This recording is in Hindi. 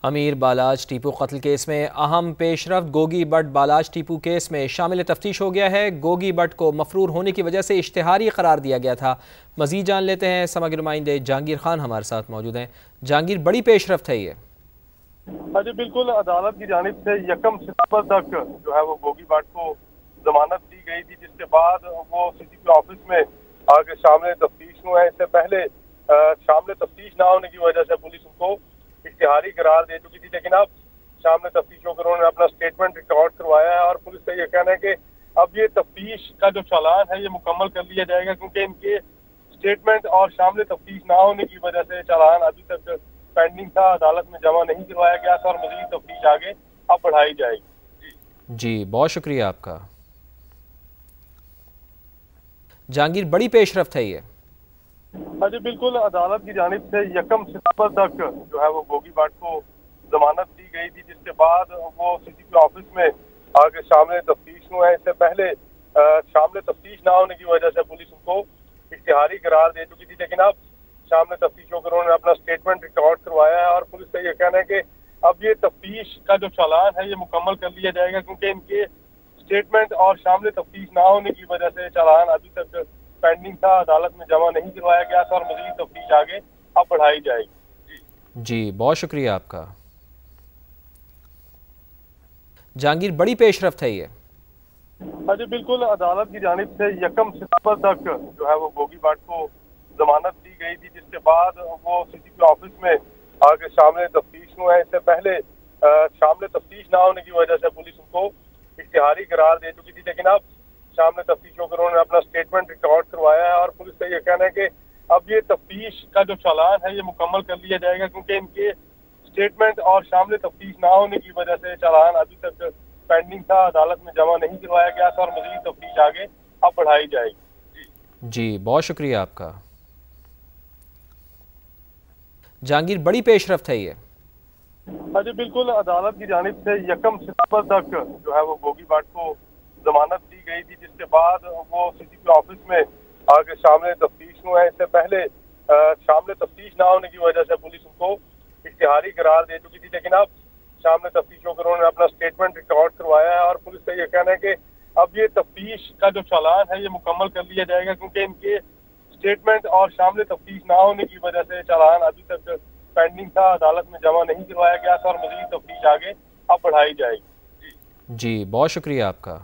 अमीर बालाज टीपू कत्ल केस में अहम पेशरफ्त गोगी बट बालाज टीपू केस में शामिल तफ्तीश हो गया है। गोगी बट को मफरूर होने की वजह से इश्तिहारी करार दिया गया था। मजीद जान लेते हैं, समग्र नुमाइंदे जहांगीर खान हमारे साथ मौजूद हैं। जहांगीर, बड़ी पेशरफ्त है ये? जी बिल्कुल, अदालत की जानिब से 1 सितंबर तक जो है वो गोगी बट को जमानत दी गई थी, जिसके बाद वो सीसीपी ऑफिस में आगे शामिल तफ्तीश हुए हैं। इससे पहले शामिल तफ्तीश ना होने की वजह से पुलिस उनको इश्तिहारी करार दे चुकी थी, लेकिन अब शामिल तफ्तीश होकर उन्होंने अपना स्टेटमेंट रिकॉर्ड करवाया है और पुलिस का ये कहना है कि अब ये तफ्तीश का जो चालान है ये मुकम्मल कर लिया जाएगा, क्योंकि इनके स्टेटमेंट और शामिल तफ्तीश ना होने की वजह से चालान अभी तक पेंडिंग था, अदालत में जमा नहीं करवाया गया था और मजीद तफ्तीश आगे अब बढ़ाई जाएगी। जी, बहुत शुक्रिया आपका। जहांगीर, बड़ी पेशरफ्त है ये? जी बिल्कुल, अदालत की जानिब से 1 सितंबर तक जो है वो गोगी बट को जमानत दी गई थी, जिसके बाद वो सीसीपी ऑफिस में आगे शामिल तफ्तीश हुए हैं। इससे पहले शामिल तफ्तीश ना होने की वजह से पुलिस उनको इश्तिहारी करार दे चुकी थी, लेकिन अब शामिल तफ्तीश होकर उन्होंने अपना स्टेटमेंट रिकॉर्ड करवाया है और पुलिस का ये कहना है कि अब ये तफ्तीश का जो चालान है ये मुकम्मल कर लिया जाएगा, क्योंकि इनके स्टेटमेंट और शामिल तफ्तीश ना होने की वजह से चालान अभी तक पेंडिंग था, अदालत में जमा नहीं करवाया गया था और मजीद तफ्तीश आगे अब बढ़ाई जाएगी। जी, बहुत शुक्रिया आपका। जहांगीर, बड़ी पेशरफ्त है ये? जी बिल्कुल, अदालत की जानिब से 1 सितंबर तक जो है वो गोगी बट को जमानत दी गई थी, जिसके बाद वो सीसीपी ऑफिस में आगे शामिल तफ्तीश हुए हैं। इससे पहले शामिल तफ्तीश ना होने की वजह से पुलिस उनको इश्तिहारी करार दे चुकी थी, लेकिन अब शामिल तफ्तीश होकर उन्होंने अपना स्टेटमेंट रिकॉर्ड करवाया है और पुलिस का ये कहना है कि अब ये तफ्तीश का जो चालान है ये मुकम्मल कर लिया जाएगा, क्योंकि इनके स्टेटमेंट और शामिल तफ्तीश ना होने की वजह से चालान अभी तक पेंडिंग था, अदालत में जमा नहीं करवाया गया था और मजीद तफ्तीश आगे अब बढ़ाई जाएगी। जी, बहुत शुक्रिया आपका। जहांगीर, बड़ी पेशरफ्त है ये? जी बिल्कुल, अदालत की जानिब से 1 सितंबर तक जो है वो गोगी बट को जमानत दी गई थी, जिसके बाद वो सीसीपी ऑफिस में आगे शामिल तफ्तीश हुए हैं। इससे पहले शामिल तफ्तीश ना होने की वजह से पुलिस उनको इश्तिहारी करार दे चुकी थी, लेकिन अब शामिल तफ्तीश होकर उन्होंने अपना स्टेटमेंट रिकॉर्ड करवाया है और पुलिस का ये कहना है कि अब ये तफ्तीश का जो चालान है ये मुकम्मल कर लिया जाएगा, क्योंकि इनके स्टेटमेंट और शामिल तफ्तीश ना होने की वजह से चालान अभी तक पेंडिंग था, अदालत में जमा नहीं करवाया गया था और मजीद तफ्तीश आगे अब बढ़ाई जाएगी। जी, बहुत शुक्रिया आपका।